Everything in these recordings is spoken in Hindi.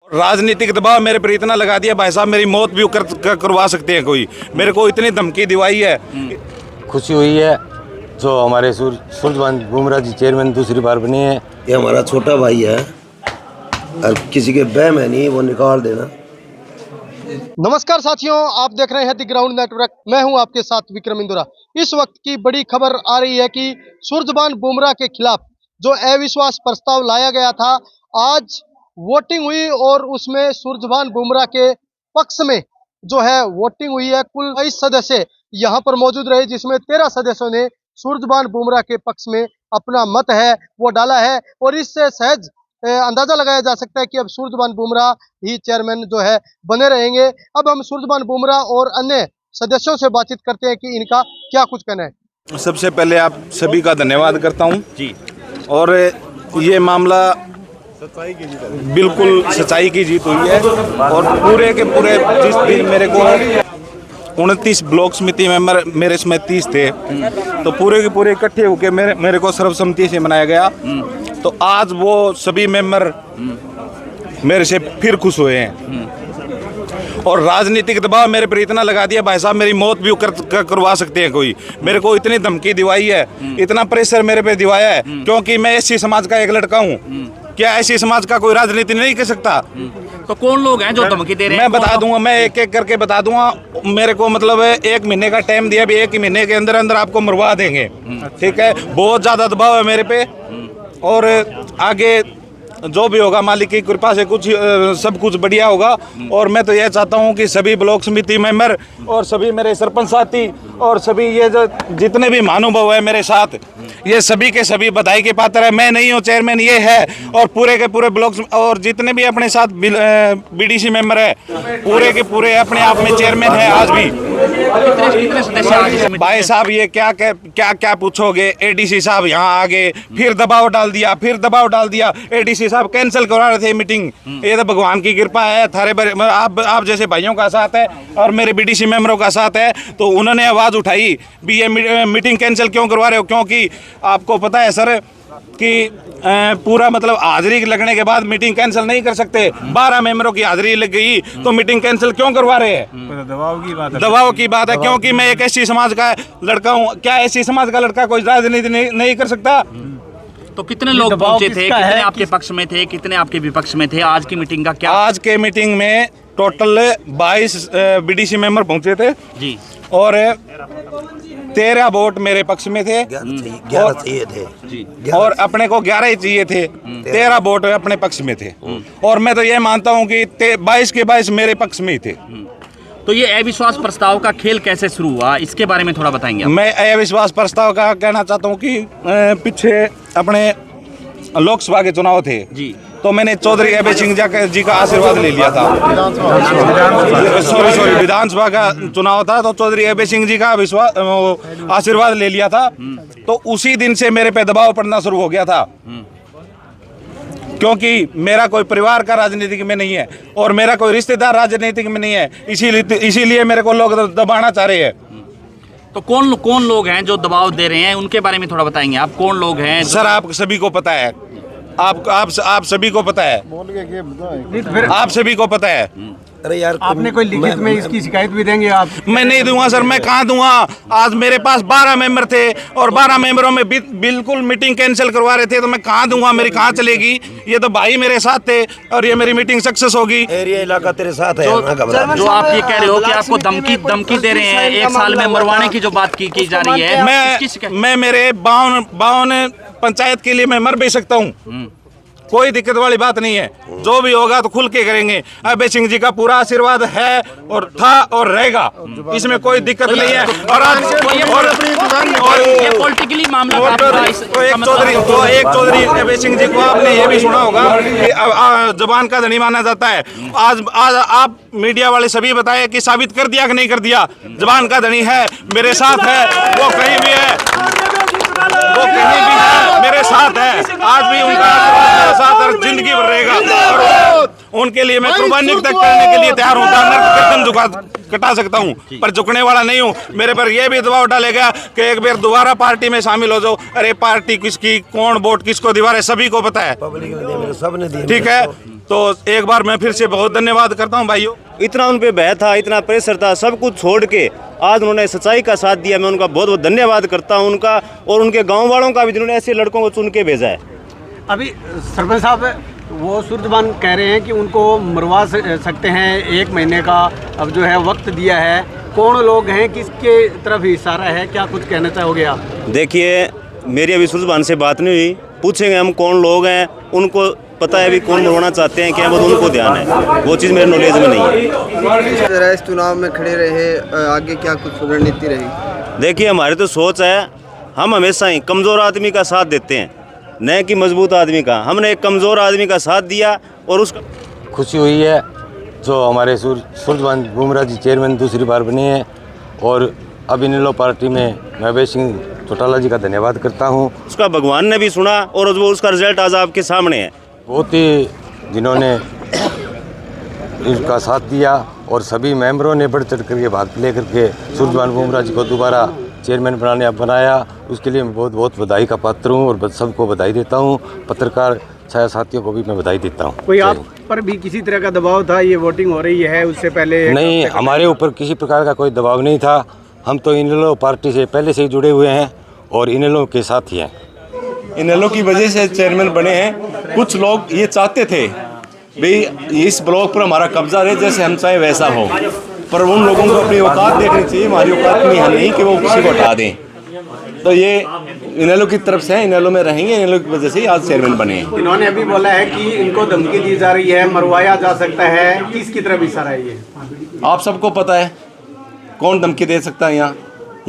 राजनीतिक दबाव मेरे पर इतना लगा दिया भाई साहब, मेरी मौत भी करवा सकते हैं कोई। मेरे को इतनी धमकी दिवाई है। खुशी हुई है जो हमारे सूरजभान बुमरा जी चेयरमैन दूसरी बार बने हैं। ये हमारा छोटा भाई है और किसी के बहम है नहीं, वो निकाल देना। नमस्कार साथियों, आप देख रहे हैं द ग्राउंड नेटवर्क। मैं हूं आपके साथ विक्रम इंदुरा। इस वक्त की बड़ी खबर आ रही है कि सूरजभान बुमरा के खिलाफ जो अविश्वास प्रस्ताव लाया गया था, आज वोटिंग हुई और उसमें सूरजभान बुमरा के पक्ष में जो है वोटिंग हुई है। कुल 22 सदस्य यहाँ पर मौजूद रहे, जिसमें 13 सदस्यों ने सूरजभान बुमरा के पक्ष में अपना मत है वो डाला है और इससे सहज अंदाजा लगाया जा सकता है कि अब सूरजभान बुमरा ही चेयरमैन जो है बने रहेंगे। अब हम सूरजभान बुमरा और अन्य सदस्यों से बातचीत करते हैं कि इनका क्या कुछ कहना है। सबसे पहले आप सभी का धन्यवाद करता हूं जी। और ये मामला बिल्कुल सच्चाई की जीत हुई है और पूरे के पूरे जिस दिन मेरे को 29 ब्लॉक समिति मेंबर मेरे इसमें 30 थे, तो पूरे के पूरे इकट्ठे होकर मेरे को सर्वसम्मति से मनाया गया। तो आज वो सभी मेंबर मेरे से फिर खुश हुए हैं और राजनीतिक दबाव मेरे पर इतना लगा दिया भाई साहब, मेरी मौत भी करवा सकते हैं कोई। मेरे को इतनी धमकी दिवाई है, इतना प्रेशर मेरे पे दिवाया है, क्योंकि मैं एससी समाज का एक लड़का हूँ। क्या एससी समाज का कोई राजनीति नहीं कर सकता? तो कौन लोग हैं जो धमकी दे रहे हैं? मैं बता दूंगा, मैं एक एक करके बता दूंगा। मेरे को मतलब 1 महीने का टाइम दिया, भी 1 महीने के अंदर अंदर आपको मरवा देंगे, ठीक है। बहुत ज्यादा दबाव है मेरे पे और आगे जो भी होगा मालिक की कृपा से कुछ सब कुछ बढ़िया होगा। और मैं तो यह चाहता हूं कि सभी ब्लॉक समिति मेंबर और सभी मेरे सरपंच साथी और सभी ये जो जितने भी महानुभाव है मेरे साथ, ये सभी के सभी बधाई के पात्र है। मैं नहीं हूं चेयरमैन, ये है। और पूरे के पूरे ब्लॉक और जितने भी अपने साथ बीडीसी मेंबर है, पूरे के पूरे अपने आप में चेयरमैन है आज भी। भाई साहब ये क्या पूछोगे? एडीसी साहब यहाँ आ गए, फिर दबाव डाल दिया। एडीसी साहब कैंसिल करवा रहे थे मीटिंग। ये तो भगवान की कृपा है, थारे आप जैसे भाइयों का साथ है और मेरे बीडीसी मेंबरों का साथ है, तो उन्होंने आवाज उठाई भी ये मीटिंग कैंसिल क्यों करवा रहे हो? क्योंकि आपको पता है सर कि पूरा मतलब हाजिरी लगने के बाद मीटिंग कैंसिल नहीं कर सकते। 12 मेंबरों की हाजिरी लग गई तो मीटिंग कैंसिल क्यों करवा रहे हैं? दबाव की बात है, क्योंकि मैं एक एससी समाज का लड़का हूँ। क्या एससी समाज का लड़का कोई राजनीति नहीं कर सकता? तो कितने लोग पहुंचे थे? कितने आपके पक्ष में थे, कितने आपके विपक्ष में थे? आज की मीटिंग का क्या? आज के मीटिंग में टोटल 22 बीडीसी मेंबर पहुंचे थे जी और 13 वोट मेरे पक्ष में थे, 11 चाहिए थे जी। और अपने को 11 ही चाहिए थे, 13 वोट अपने पक्ष में थे। और मैं तो ये मानता हूँ कि 22 के 22 मेरे पक्ष में ही थे। तो ये अविश्वास प्रस्ताव का खेल कैसे शुरू हुआ, इसके बारे में थोड़ा बताएंगे आप? मैं अविश्वास प्रस्ताव का कहना चाहता हूँ कि पीछे अपने लोकसभा के चुनाव थे जी, तो मैंने चौधरी अभय सिंह जी का आशीर्वाद ले लिया था। सॉरी विधानसभा का चुनाव था, तो चौधरी अभय सिंह जी का आशीर्वाद ले लिया था। तो उसी दिन से मेरे पे दबाव पड़ना शुरू हो गया था, क्योंकि मेरा कोई परिवार का राजनीतिक में नहीं है और मेरा कोई रिश्तेदार राजनीतिक में नहीं है, इसीलिए मेरे को लोग दबाना चाह रहे हैं। तो कौन लोग हैं जो दबाव दे रहे हैं, उनके बारे में थोड़ा बताएंगे आप? कौन लोग हैं सर? आप सभी को पता है, आप सभी को पता है, आप सभी को पता है। अरे यार, आपने कोई लिखित में इसकी शिकायत भी देंगे आप? मैं नहीं दूंगा सर, मैं कहाँ दूंगा? आज मेरे पास 12 मेंबर थे और 12 मेंबरों में बिल्कुल मीटिंग कैंसिल करवा रहे थे, तो मैं कहाँ दूंगा? मेरी कहाँ चलेगी? ये तो भाई मेरे साथ थे और ये मेरी मीटिंग सक्सेस होगी। एरिया इलाका तेरे साथ है। जो आप ये कह रहे हो कि आपको धमकी दे रहे हैं, 1 साल में मरवाने की जो बात की जा रही है, मैं मेरे 52 पंचायत के लिए मैं मर भी सकता हूँ, कोई दिक्कत वाली बात नहीं है। जो भी होगा तो खुल के करेंगे। अभय सिंह जी का पूरा आशीर्वाद है और था और रहेगा, इसमें कोई दिक्कत नहीं है। और आज ये पॉलिटिकली मामला एक चौधरी अभय सिंह जी को आपने ये भी सुना होगा कि जबान का धनी माना जाता है। आज आप मीडिया वाले सभी बताए कि साबित कर दिया कि नहीं कर दिया? जबान का धनी है, मेरे साथ है, वो कहीं भी है, वो कहीं भी है, मेरे साथ है। आज भी उनका मेरे साथ और जिंदगी भर रहेगा और उनके लिए मैं कुर्बानी तक करने के लिए तैयार हूँ। गर्दन कटा सकता हूँ पर झुकने वाला नहीं हूँ। मेरे पर यह भी दबाव डालेगा कि एक बार दोबारा पार्टी में शामिल हो जाओ। अरे पार्टी किसकी, कौन वोट किसको दिवा रहे, सभी को पता है, पब्लिक ने दिए, सबने दिए। ठीक है, तो एक बार मैं फिर से बहुत धन्यवाद करता हूँ भाइयों। इतना उन पे भय था, इतना प्रेशर था, सब कुछ छोड़ के आज उन्होंने सच्चाई का साथ दिया। मैं उनका बहुत बहुत धन्यवाद करता हूँ, उनका और उनके गांव वालों का भी, जिन्होंने ऐसे लड़कों को चुन के भेजा है। अभी सरपंच साहब वो सूरजबान कह रहे हैं कि उनको मरवा सकते हैं, 1 महीने का अब जो है वक्त दिया है। कौन लोग हैं, किसके तरफ इशारा है, क्या कुछ कहना चाहोगे आप? देखिए, मेरी अभी सूरजबान से बात नहीं हुई, पूछेंगे हम कौन लोग हैं, उनको पता है अभी कौन मरवाना चाहते हैं क्या, वो उनको ध्यान है, वो चीज़ मेरे नॉलेज में नहीं है। इस चुनाव में खड़े रहे, आगे क्या कुछ रणनीति रही? देखिए, हमारी तो सोच है, हम हमेशा ही कमज़ोर आदमी का साथ देते हैं, न कि मजबूत आदमी का। हमने एक कमज़ोर आदमी का साथ दिया और उसका खुशी हुई है जो हमारे सूरजबान बुमरा जी चेयरमैन दूसरी बार बने हैं। और अब इनेलो पार्टी में मैं अभय सिंह चौटाला जी का धन्यवाद करता हूँ। उसका भगवान ने भी सुना और वो उसका रिजल्ट आज आपके सामने है। बहुत ही जिन्होंने इसका साथ दिया और सभी मेंबरों ने बढ़ चढ़ करके भाग लेकर के सूरजबान बुमरा जी को दोबारा चेयरमैन बनाया, उसके लिए मैं बहुत बहुत बधाई का पात्र हूँ और सबको बधाई देता हूँ। पत्रकार छाया साथियों को भी मैं बधाई देता हूँ। कोई आप पर भी किसी तरह का दबाव था? ये वोटिंग हो रही है, उससे पहले नहीं, हमारे ऊपर किसी प्रकार का कोई दबाव नहीं था। हम तो इनेलो पार्टी से पहले से ही जुड़े हुए हैं और इनेलो के साथ ही हैं। इनेलो की वजह से चेयरमैन बने हैं। कुछ लोग ये चाहते थे भाई इस ब्लॉक पर हमारा कब्जा रहे, जैसे हम चाहे वैसा हो, पर उन लोगों को अपनी औकात देखनी चाहिए। हमारी औकात में है नहीं कि वो किसी को हटा दें। तो ये इनेलो की तरफ से है, इनेलो में रहेंगे, इनेलो की वजह से ही आज चेयरमैन बने हैं। इन्होंने अभी बोला है कि इनको धमकी दी जा रही है, मरवाया जा सकता है, किसकी तरफ इशारा है ये? आप सबको पता है कौन धमकी दे सकता है यहाँ।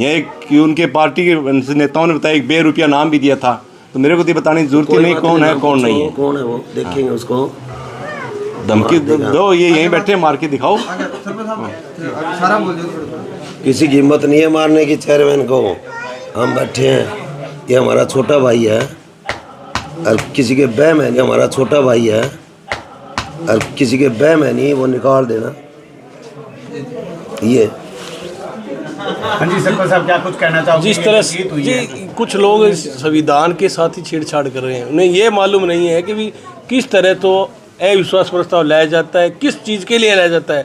ये एक उनके पार्टी के नेताओं ने बताया, 1 बे रुपया नाम भी दिया था, तो मेरे को तो बताने की जरूरत ही नहीं कौन है कौन नहीं है। कौन है वो, देखेंगे उसको। धमकी दो, ये यहीं बैठे मार के दिखाओ। किसी की हिम्मत नहीं है मारने की चेयरमैन को। हम बैठे हैं, ये हमारा छोटा भाई है, और किसी के बहम है कि हमारा छोटा भाई है, और किसी के बहम है नहीं, वो निकाल देना। ये हाँ जी सरपंच साहब, क्या कुछ कहना चाहोगे? जिस तरह से जी कुछ लोग इस संविधान के साथ ही छेड़छाड़ कर रहे हैं, उन्हें ये मालूम नहीं है कि भी किस तरह तो अविश्वास प्रस्ताव लाया जाता है, किस चीज़ के लिए लाया जाता है।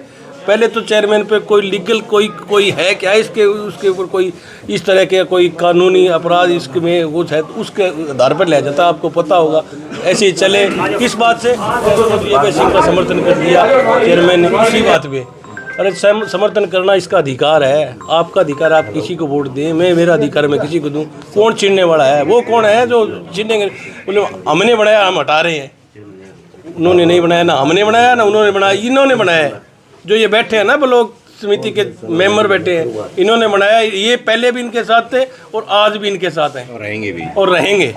पहले तो चेयरमैन पे कोई लीगल कोई है क्या, इसके उसके ऊपर कोई इस तरह के कोई कानूनी अपराध इसमें वो है, उसके आधार पर लाया जाता है। आपको पता होगा, ऐसे ही चले। किस बात से अभय सिंह का समर्थन कर दिया चेयरमैन ने, इसी बात पे। अरे समर्थन करना इसका अधिकार है, आपका अधिकार, आप किसी को वोट दें, मैं मेरा अधिकार मैं किसी को दूं। कौन छीनने वाला है? वो कौन है जो छीनेंगे? हमने बनाया, हम हटा रहे हैं। उन्होंने नहीं बनाया, ना हमने बनाया, ना उन्होंने बनाया, इन्होंने बनाया। जो ये बैठे हैं ना ब्लॉक समिति के मेंबर बैठे हैं, इन्होंने बनाया। ये पहले भी इनके साथ थे और आज भी इनके साथ हैं और रहेंगे।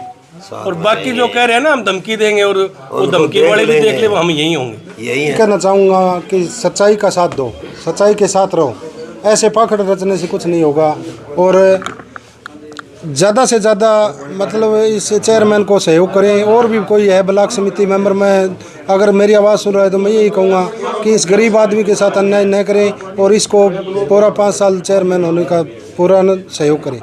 और बाकी जो कह रहे हैं ना हम धमकी देंगे, और वो धमकी वाले भी देख ले, हम यही होंगे। यही है। कहना चाहूँगा कि सच्चाई का साथ दो, सच्चाई के साथ रहो। ऐसे पाखड़ रचने से कुछ नहीं होगा। और ज़्यादा से ज़्यादा मतलब इस चेयरमैन को सहयोग करें। और भी कोई है ब्लॉक समिति मेंबर, मैं अगर मेरी आवाज़ सुन रहा है तो मैं यही कहूँगा कि इस गरीब आदमी के साथ अन्याय न करें और इसको पूरा 5 साल चेयरमैन होने का पूरा सहयोग करें।